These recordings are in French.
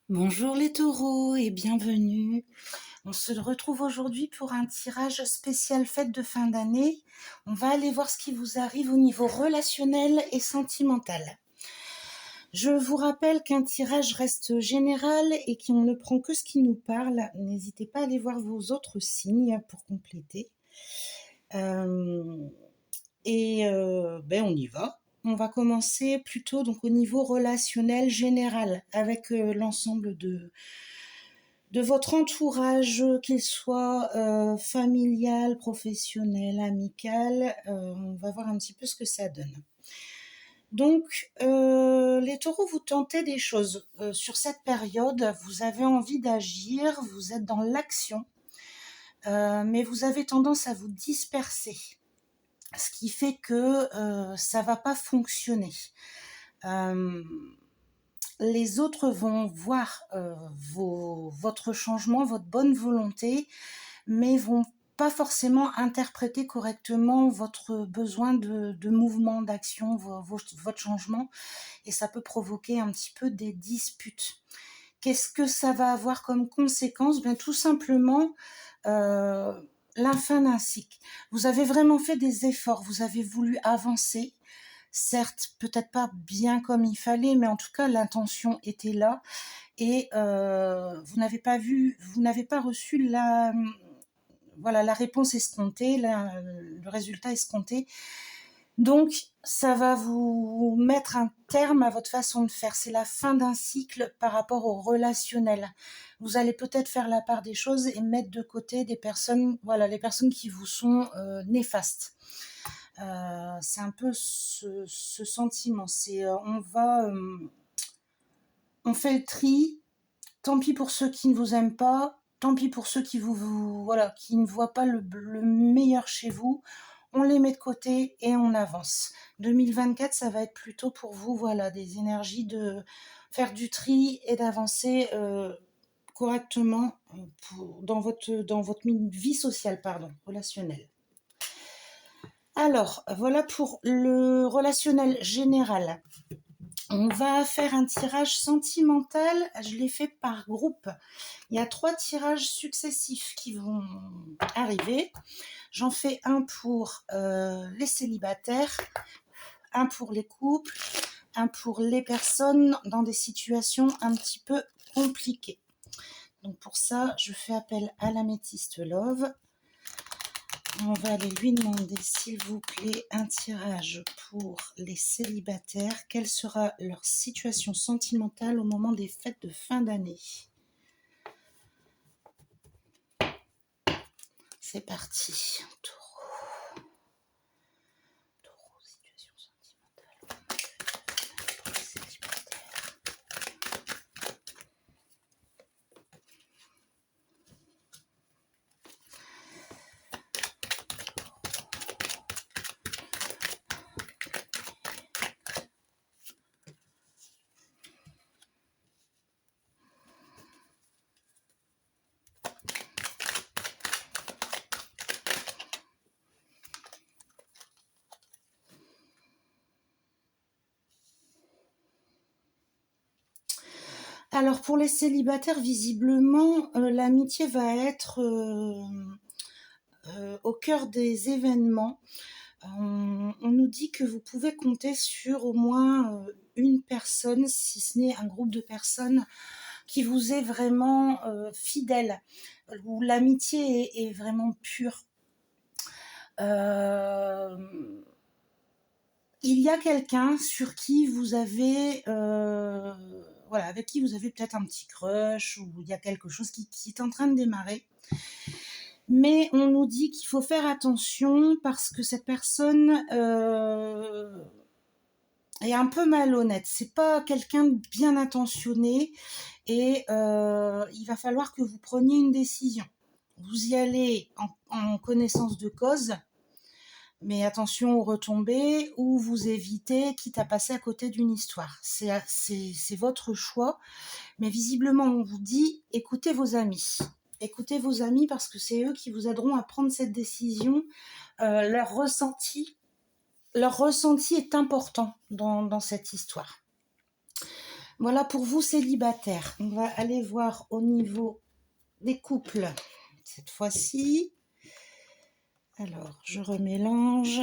Bonjour les taureaux et bienvenue. On se retrouve aujourd'hui pour un tirage spécial fête de fin d'année. On va aller voir ce qui vous arrive au niveau relationnel et sentimental. Je vous rappelle qu'un tirage reste général et qu'on ne prend que ce qui nous parle. N'hésitez pas à aller voir vos autres signes pour compléter. On y va. On va commencer plutôt donc au niveau relationnel général avec l'ensemble de votre entourage, qu'il soit familial, professionnel, amical. On va voir un petit peu ce que ça donne. Donc, les taureaux, vous tentez des choses. Sur cette période, vous avez envie d'agir, vous êtes dans l'action, mais vous avez tendance à vous disperser, ce qui fait que ça va pas fonctionner. Les autres vont voir votre changement, votre bonne volonté, mais vont pas forcément interpréter correctement votre besoin de mouvement, d'action, votre changement, et ça peut provoquer un petit peu des disputes. Qu'est-ce que ça va avoir comme conséquence? Bien, tout simplement, la fin d'un cycle. Vous avez vraiment fait des efforts, vous avez voulu avancer, certes, peut-être pas bien comme il fallait, mais en tout cas, l'intention était là et vous n'avez pas reçu la réponse escomptée, le résultat escompté. Donc, ça va vous mettre un terme à votre façon de faire. C'est la fin d'un cycle par rapport au relationnel. Vous allez peut-être faire la part des choses et mettre de côté des personnes, les personnes qui vous sont néfastes. C'est un peu ce sentiment. On fait le tri. Tant pis pour ceux qui ne vous aiment pas. Tant pis pour ceux qui qui ne voient pas le meilleur chez vous. On les met de côté et on avance. 2024, ça va être plutôt pour vous, des énergies de faire du tri et d'avancer correctement dans votre vie sociale, relationnelle. Alors, voilà pour le relationnel général. On va faire un tirage sentimental. Je l'ai fait par groupe. Il y a 3 tirages successifs qui vont arriver. J'en fais un pour les célibataires, un pour les couples, un pour les personnes dans des situations un petit peu compliquées. Donc pour ça, je fais appel à l'améthyste Love. On va aller lui demander, s'il vous plaît, un tirage pour les célibataires. Quelle sera leur situation sentimentale au moment des fêtes de fin d'année? C'est parti. Taureau, situation sentimentale pour les célibataires. Alors pour les célibataires, visiblement, l'amitié va être au cœur des événements. On nous dit que vous pouvez compter sur au moins une personne, si ce n'est un groupe de personnes, qui vous est vraiment fidèle, où l'amitié est vraiment pure. Il y a quelqu'un sur qui vous avez, avec qui vous avez peut-être un petit crush, ou il y a quelque chose qui est en train de démarrer. Mais on nous dit qu'il faut faire attention parce que cette personne est un peu malhonnête. C'est pas quelqu'un de bien intentionné et il va falloir que vous preniez une décision. Vous y allez en connaissance de cause, mais attention aux retombées, ou vous évitez, quitte à passer à côté d'une histoire. C'est votre choix, mais visiblement on vous dit écoutez vos amis. Écoutez vos amis parce que c'est eux qui vous aideront à prendre cette décision. Leur ressenti est important dans cette histoire. Voilà pour vous célibataires. On va aller voir au niveau des couples cette fois-ci. Alors, je remélange.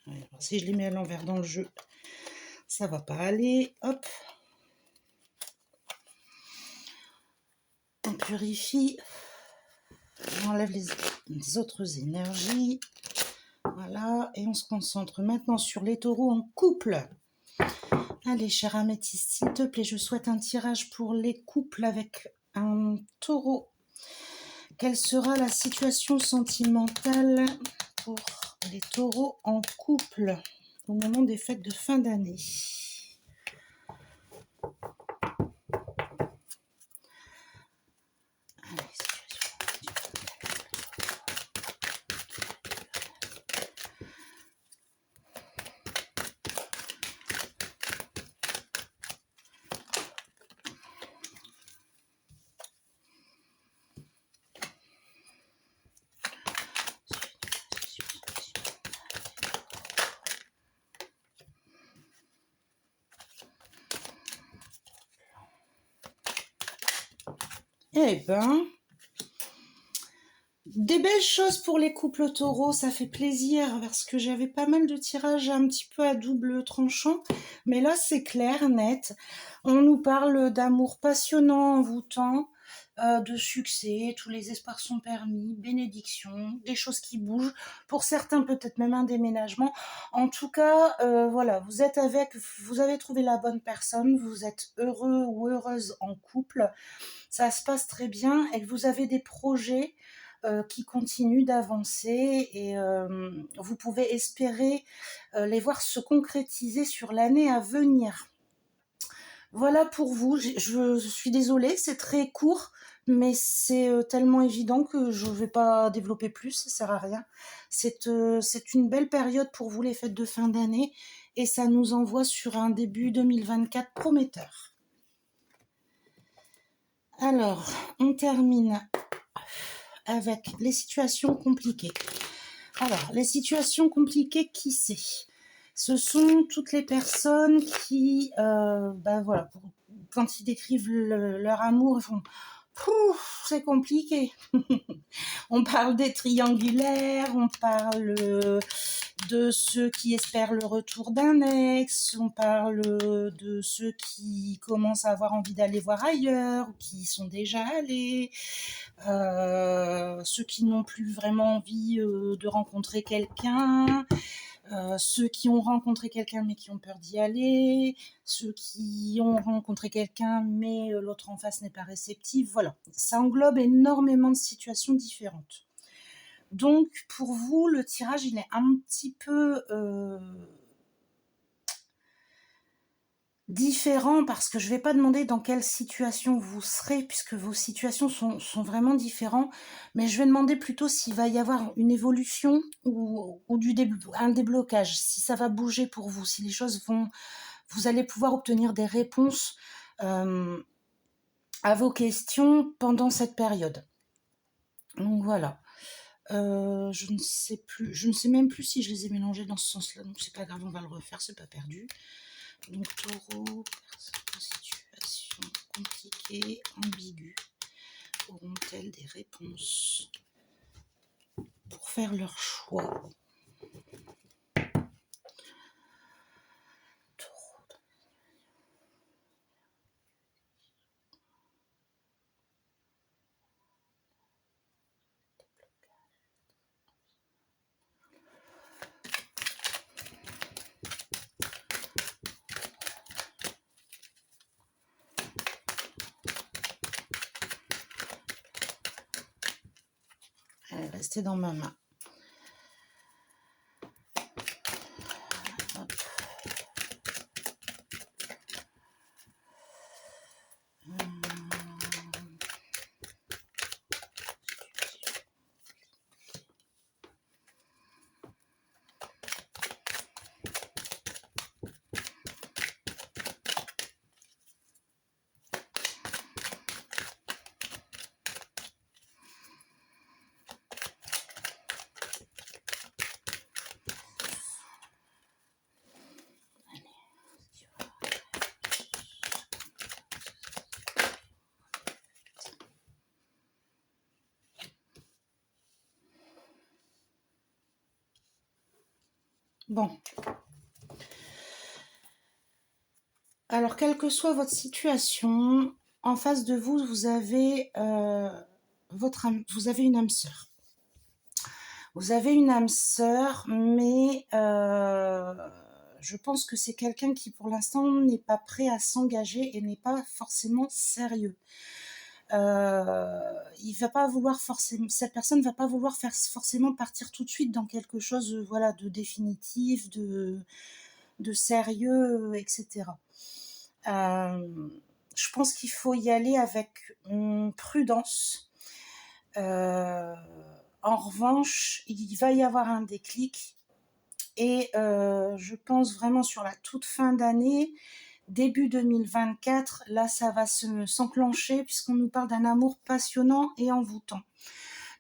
Alors, si je les mets à l'envers dans le jeu, ça va pas aller. Hop. On purifie. On enlève les autres énergies. Voilà. Et on se concentre maintenant sur les taureaux en couple. Allez, cher améthyste, s'il te plaît, je souhaite un tirage pour les couples avec un taureau. Quelle sera la situation sentimentale pour les taureaux en couple au moment des fêtes de fin d'année? Eh ben, des belles choses pour les couples taureaux, ça fait plaisir parce que j'avais pas mal de tirages un petit peu à double tranchant, mais là c'est clair, net. On nous parle d'amour passionnant, envoûtant, de succès, tous les espoirs sont permis, bénédiction, des choses qui bougent, pour certains peut-être même un déménagement. En tout cas, voilà, vous avez trouvé la bonne personne, vous êtes heureux ou heureuse en couple, ça se passe très bien et que vous avez des projets qui continuent d'avancer et vous pouvez espérer les voir se concrétiser sur l'année à venir. Voilà pour vous. Je suis désolée, c'est très court, mais c'est tellement évident que je ne vais pas développer plus, ça sert à rien. C'est une belle période pour vous, les fêtes de fin d'année, et ça nous envoie sur un début 2024 prometteur. Alors, on termine avec les situations compliquées. Alors, les situations compliquées, qui c'est? Ce sont toutes les personnes qui, voilà, quand ils décrivent leur amour, ils font « Pouf, c'est compliqué ». On parle des triangulaires, on parle de ceux qui espèrent le retour d'un ex, on parle de ceux qui commencent à avoir envie d'aller voir ailleurs, ou qui y sont déjà allés, ceux qui n'ont plus vraiment envie de rencontrer quelqu'un, ceux qui ont rencontré quelqu'un mais qui ont peur d'y aller, ceux qui ont rencontré quelqu'un mais l'autre en face n'est pas réceptif. Voilà, ça englobe énormément de situations différentes. Donc pour vous, le tirage il est un petit peu différent parce que je ne vais pas demander dans quelle situation vous serez puisque vos situations sont vraiment différentes, mais je vais demander plutôt s'il va y avoir une évolution ou un déblocage, si ça va bouger pour vous, si les choses vous allez pouvoir obtenir des réponses à vos questions pendant cette période. Donc voilà. Je ne sais même plus si je les ai mélangés dans ce sens-là, donc c'est pas grave, on va le refaire, c'est pas perdu. Donc taureau, situation compliquée, ambiguë, auront-elles des réponses pour faire leur choix? Elle est restée dans ma main. Hop. Bon, alors quelle que soit votre situation, en face de vous, vous avez vous avez une âme sœur. Vous avez une âme sœur, mais je pense que c'est quelqu'un qui, pour l'instant, n'est pas prêt à s'engager et n'est pas forcément sérieux. Il va pas vouloir forcément, cette personne va pas vouloir faire forcément partir tout de suite dans quelque chose, voilà, de définitif, de sérieux, etc. Je pense qu'il faut y aller avec prudence. En revanche, il va y avoir un déclic et je pense vraiment sur la toute fin d'année, début 2024, là ça va s'enclencher puisqu'on nous parle d'un amour passionnant et envoûtant.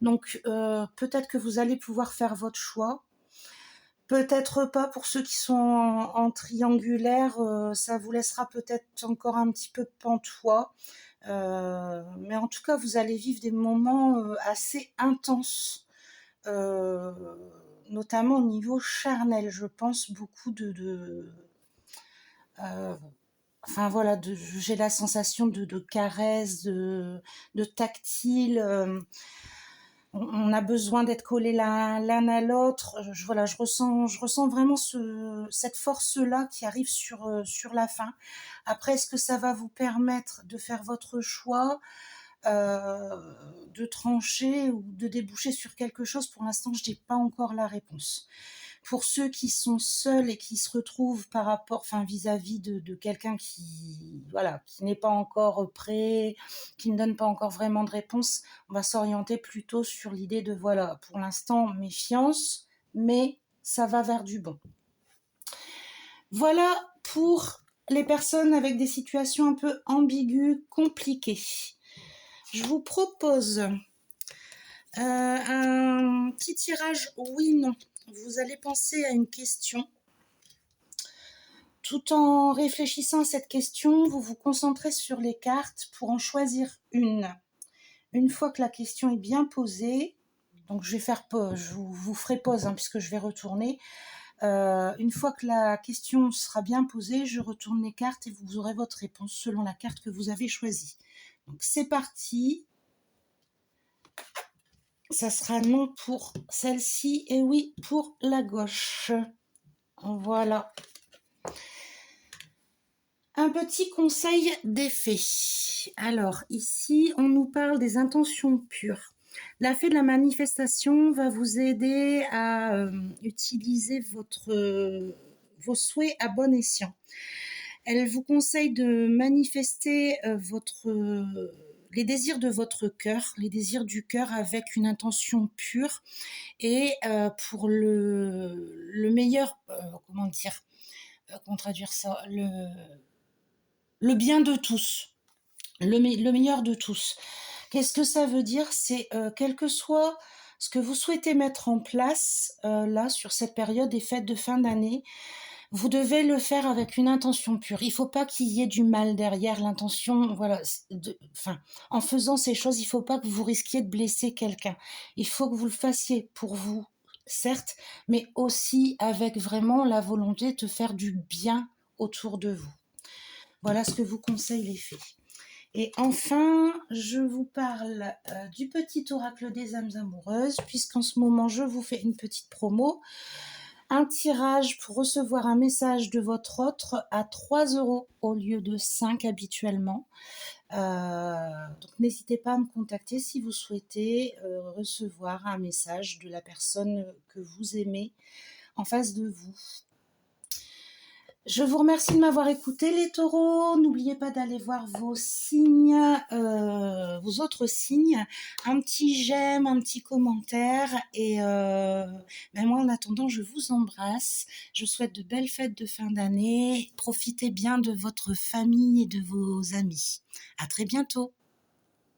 Donc peut-être que vous allez pouvoir faire votre choix. Peut-être pas pour ceux qui sont en triangulaire, ça vous laissera peut-être encore un petit peu pantois. Mais en tout cas, vous allez vivre des moments assez intenses, euh, notamment au niveau charnel. Je pense beaucoup euh, enfin voilà, j'ai la sensation de caresses, de tactile. On a besoin d'être collés l'un à l'autre. Voilà, je ressens vraiment cette force-là qui arrive sur la fin. Après, est-ce que ça va vous permettre de faire votre choix, de trancher ou de déboucher sur quelque chose? Pour l'instant, je n'ai pas encore la réponse. Pour ceux qui sont seuls et qui se retrouvent par rapport, enfin vis-à-vis de quelqu'un qui, voilà, qui n'est pas encore prêt, qui ne donne pas encore vraiment de réponse, on va s'orienter plutôt sur l'idée de, voilà, pour l'instant, méfiance, mais ça va vers du bon. Voilà pour les personnes avec des situations un peu ambiguës, compliquées. Je vous propose un petit tirage oui-non. Vous allez penser à une question. Tout en réfléchissant à cette question, vous vous concentrez sur les cartes pour en choisir une. Une fois que la question est bien posée, donc je vais faire pause, je vous ferai pause puisque je vais retourner. Une fois que la question sera bien posée, je retourne les cartes et vous aurez votre réponse selon la carte que vous avez choisie. Donc c'est parti. Ça sera non pour celle-ci et oui pour la gauche. Voilà. Un petit conseil d'effet. Alors ici, on nous parle des intentions pures. La fée de la manifestation va vous aider à utiliser vos souhaits à bon escient. Elle vous conseille de manifester les désirs de votre cœur, les désirs du cœur avec une intention pure et pour le meilleur, comment dire, comment traduire ça, le bien de tous, le meilleur de tous. Qu'est-ce que ça veut dire? C'est quel que soit ce que vous souhaitez mettre en place là sur cette période des fêtes de fin d'année, vous devez le faire avec une intention pure. Il ne faut pas qu'il y ait du mal derrière l'intention. Voilà, en faisant ces choses, il ne faut pas que vous risquiez de blesser quelqu'un. Il faut que vous le fassiez pour vous, certes, mais aussi avec vraiment la volonté de faire du bien autour de vous. Voilà ce que vous conseille les fées. Et enfin, je vous parle du petit oracle des âmes amoureuses, puisqu'en ce moment, je vous fais une petite promo. Un tirage pour recevoir un message de votre autre à 3 € au lieu de 5 habituellement. Donc n'hésitez pas à me contacter si vous souhaitez recevoir un message de la personne que vous aimez en face de vous. Je vous remercie de m'avoir écouté les taureaux. N'oubliez pas d'aller voir vos signes, vos autres signes. Un petit j'aime, un petit commentaire. Et moi en attendant, je vous embrasse. Je vous souhaite de belles fêtes de fin d'année. Profitez bien de votre famille et de vos amis. À très bientôt.